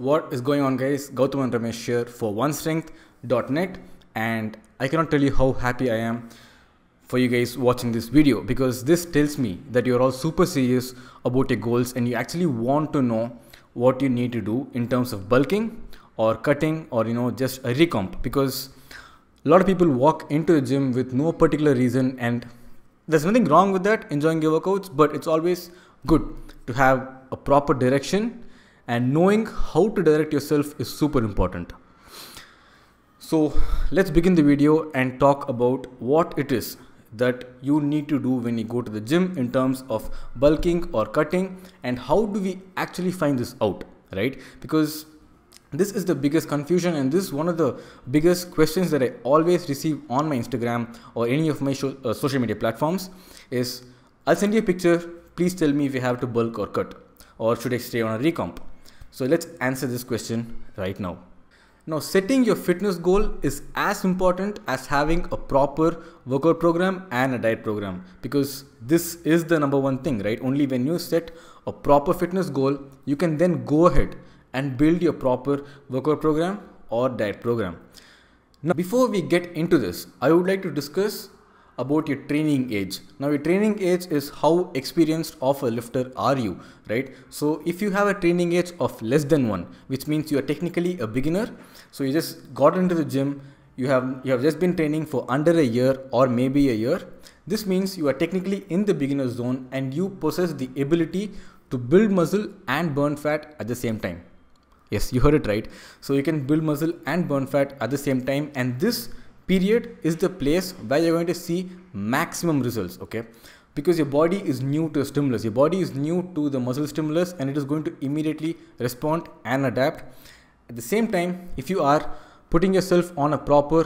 What is going on, guys? Gauthaman Ramesh here for onestrength.net, and I cannot tell you how happy I am for you guys watching this video, because this tells me that you're all super serious about your goals and you actually want to know what you need to do in terms of bulking or cutting or just a recomp. Because a lot of people walk into the gym with no particular reason, and there's nothing wrong with that, enjoying your workouts, but it's always good to have a proper direction, and knowing how to direct yourself is super important. So let's begin the video and talk about what it is that you need to do when you go to the gym in terms of bulking or cutting, and how do we actually find this out, right? Because this is the biggest confusion, and this is one of the biggest questions that I always receive on my Instagram or any of my social media platforms is, I'll send you a picture, please tell me if you have to bulk or cut, or should I stay on a recomp? So let's answer this question right now. Now, setting your fitness goal is as important as having a proper workout program and a diet program, because this is the number one thing, right? Only when you set a proper fitness goal, you can then go ahead and build your proper workout program or diet program. Now, before we get into this, I would like to discuss about your training age. Now, your training age is how experienced of a lifter are you, right? So if you have a training age of less than 1, which means you are technically a beginner, so you just got into the gym, you have just been training for under a year or maybe a year, this means you are technically in the beginner zone and you possess the ability to build muscle and burn fat at the same time. Yes, you heard it right. So you can build muscle and burn fat at the same time, and this period is the place where you're going to see maximum results, okay? Because your body is new to a stimulus, your body is new to the muscle stimulus, and it is going to immediately respond and adapt. At the same time, if you are putting yourself on a proper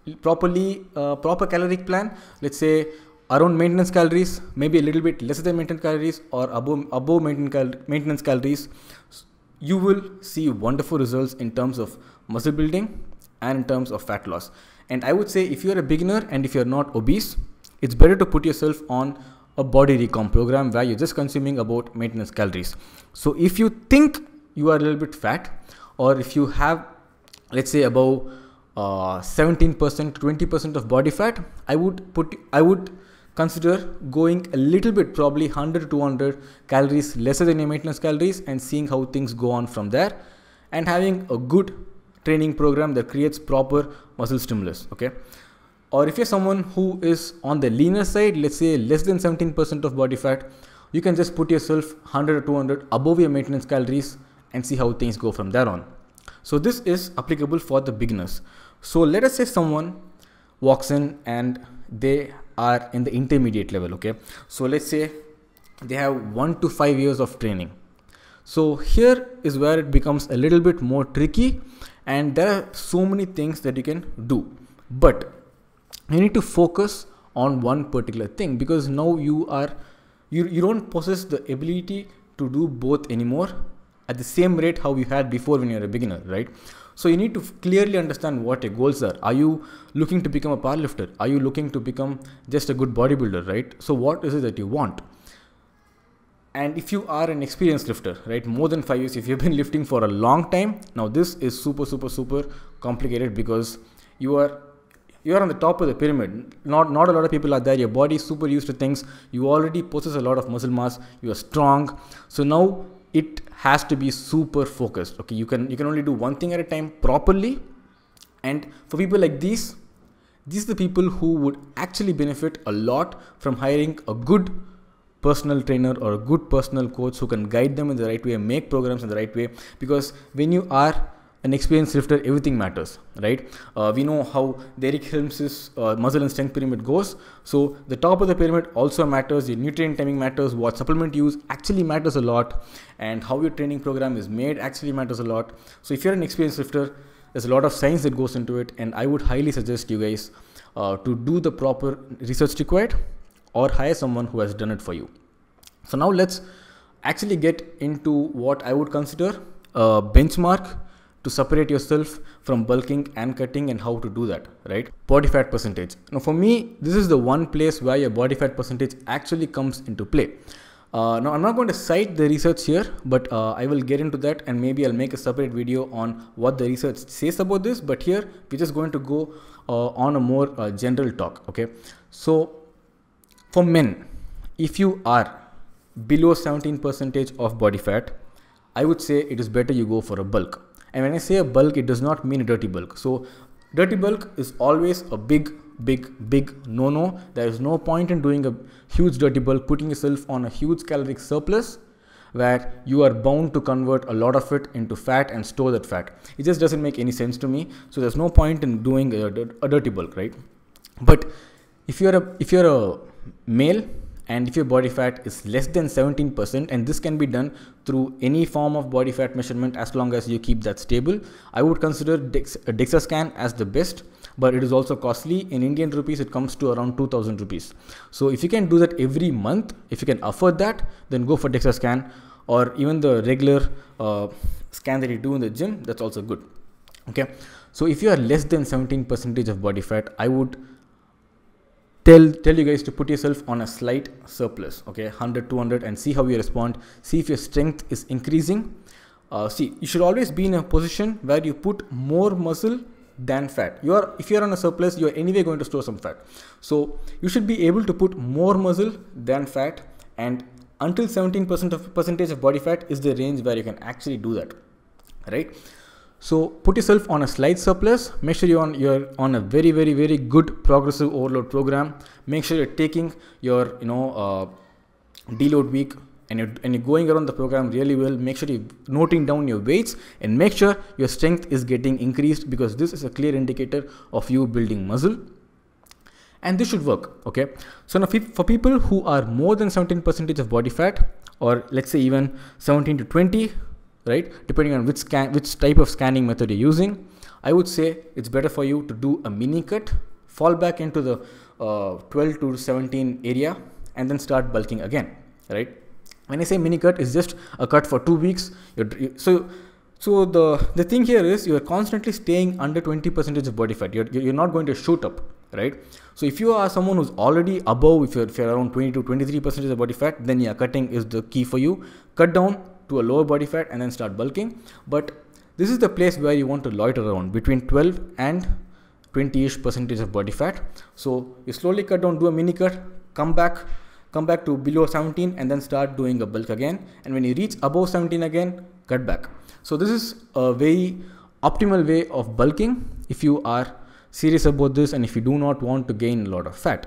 caloric plan, let's say around maintenance calories, maybe a little bit lesser than maintenance calories, or above maintenance calories, you will see wonderful results in terms of muscle building and in terms of fat loss. And I would say, if you're a beginner and if you're not obese, it's better to put yourself on a body recomp program where you're just consuming about maintenance calories. So if you think you are a little bit fat, or if you have, let's say, above 17% to 20% of body fat, I would consider going a little bit, probably 100 to 200 calories lesser than your maintenance calories, and seeing how things go on from there, and having a good training program that creates proper muscle stimulus, okay? Or if you're someone who is on the leaner side, let's say less than 17% of body fat, you can just put yourself 100 or 200 above your maintenance calories and see how things go from there on. So this is applicable for the beginners. So let us say someone walks in and they are in the intermediate level, okay? So let's say they have 1 to 5 years of training. So here is where it becomes a little bit more tricky, and there are so many things that you can do, but you need to focus on one particular thing, because now you don't possess the ability to do both anymore at the same rate how you had before when you're a beginner, right? So you need to clearly understand what your goals are. Are you looking to become a powerlifter? Are you looking to become just a good bodybuilder, right? So what is it that you want? And if you are an experienced lifter, right, more than 5 years, if you've been lifting for a long time, now this is super complicated, because you are on the top of the pyramid. Not a lot of people are there. Your body is super used to things. You already possess a lot of muscle mass. You are strong. So now it has to be super focused. Okay, you can only do one thing at a time properly. And for people like these are the people who would actually benefit a lot from hiring a good personal trainer or a good personal coach who can guide them in the right way, make programs in the right way. Because when you are an experienced lifter, everything matters, right? We know how Derek Helms' muscle and strength pyramid goes. So the top of the pyramid also matters. Your nutrient timing matters. What supplement you use actually matters a lot, and how your training program is made actually matters a lot. So if you're an experienced lifter, there's a lot of science that goes into it, and I would highly suggest you guys to do the proper research required, or hire someone who has done it for you. So now let's actually get into what I would consider a benchmark to separate yourself from bulking and cutting, and how to do that, right? Body fat percentage. Now for me, this is the one place where your body fat percentage actually comes into play. Now I'm not going to cite the research here, but I will get into that, and maybe I'll make a separate video on what the research says about this. But here we're just going to go on a more general talk. Okay, so for men, if you are below 17% of body fat, I would say it is better you go for a bulk. And when I say a bulk, it does not mean a dirty bulk. So dirty bulk is always a big no. There is no point in doing a huge dirty bulk, putting yourself on a huge caloric surplus where you are bound to convert a lot of it into fat and store that fat. It just doesn't make any sense to me. So there's no point in doing a dirty bulk, right? But if you're a male, and if your body fat is less than 17%, and this can be done through any form of body fat measurement as long as you keep that stable, I would consider a DEXA scan as the best, but it is also costly. In Indian rupees, it comes to around 2000 rupees. So if you can do that every month, if you can afford that, then go for DEXA scan, or even the regular scan that you do in the gym, that's also good. Okay, so if you are less than 17% of body fat, I would tell you guys to put yourself on a slight surplus, okay, 100, 200, and see how you respond. See if your strength is increasing. See, you should always be in a position where you put more muscle than fat. If you're on a surplus, you're anyway going to store some fat. So you should be able to put more muscle than fat, and until 17% of body fat is the range where you can actually do that, right? So put yourself on a slight surplus. Make sure you're on a very good progressive overload program. Make sure you're taking your deload week, and you're going around the program really well. Make sure you're noting down your weights, and make sure your strength is getting increased, because this is a clear indicator of you building muscle, and this should work. Okay, so now for people who are more than 17% of body fat, or let's say even 17 to 20, right, depending on which type of scanning method you're using, I would say it's better for you to do a mini cut, fall back into the 12 to 17 area, and then start bulking again, right? When I say mini cut, it's just a cut for 2 weeks. So the thing here is you are constantly staying under 20% of body fat. You're not going to shoot up, right? So if you are someone who's already above, if you're around 20 to 23% of body fat, then yeah, cutting is the key for you. Cut down to a lower body fat and then start bulking. But this is the place where you want to loiter around between 12 and 20% of body fat. So you slowly cut down, do a mini cut, come back to below 17, and then start doing a bulk again. And when you reach above 17 again, cut back. So this is a very optimal way of bulking if you are serious about this and if you do not want to gain a lot of fat.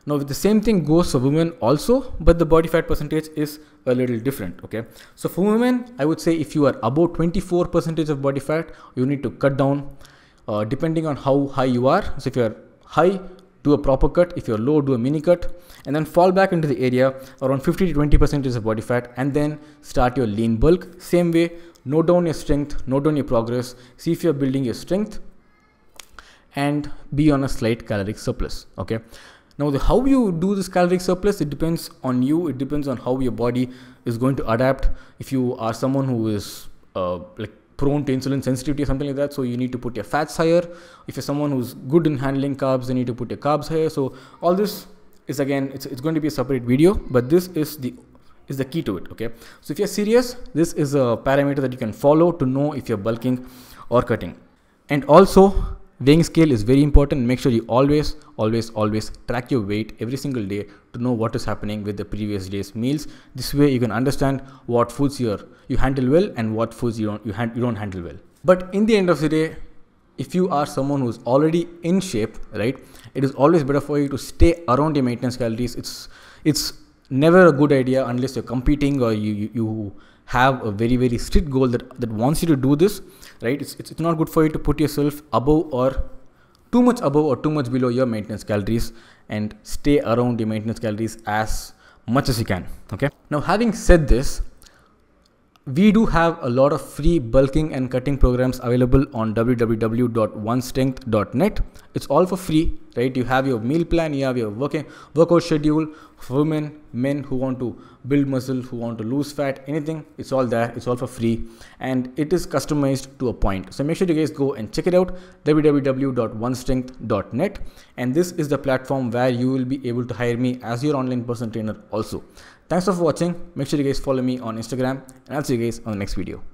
Now the same thing goes for women also, but the body fat percentage is a little different. Okay, so for women, I would say if you are above 24% of body fat, you need to cut down depending on how high you are. So if you are high, do a proper cut. If you're low, do a mini cut, and then fall back into the area around 50 to 20% of body fat, and then start your lean bulk. Same way, note down your strength, note down your progress, see if you're building your strength, and be on a slight caloric surplus. Okay, now how you do this caloric surplus, it depends on you. It depends on how your body is going to adapt. If you are someone who is like prone to insulin sensitivity or something like that, so you need to put your fats higher. If you're someone who's good in handling carbs, then you need to put your carbs higher. So all this is, again, it's going to be a separate video, but this is the key to it. Okay, so if you're serious, this is a parameter that you can follow to know if you're bulking or cutting. And also, weighing scale is very important. Make sure you always track your weight every single day to know what is happening with the previous day's meals. This way you can understand what foods you handle well and what foods you don't handle well. But in the end of the day, if you are someone who's already in shape, right, it is always better for you to stay around your maintenance calories. It's never a good idea unless you're competing or you have a very strict goal that wants you to do this, right? It's not good for you to put yourself above or too much above or too much below your maintenance calories, and stay around your maintenance calories as much as you can. Okay, now having said this, we do have a lot of free bulking and cutting programs available on www.onestrength.net. It's all for free. right? You have your meal plan, you have your workout schedule for women, men who want to build muscle, who want to lose fat, anything. It's all there. It's all for free, and it is customized to a point. So make sure you guys go and check it out, www.onestrength.net, and this is the platform where you will be able to hire me as your online personal trainer also. Thanks for watching. Make sure you guys follow me on Instagram, and I'll see you guys on the next video.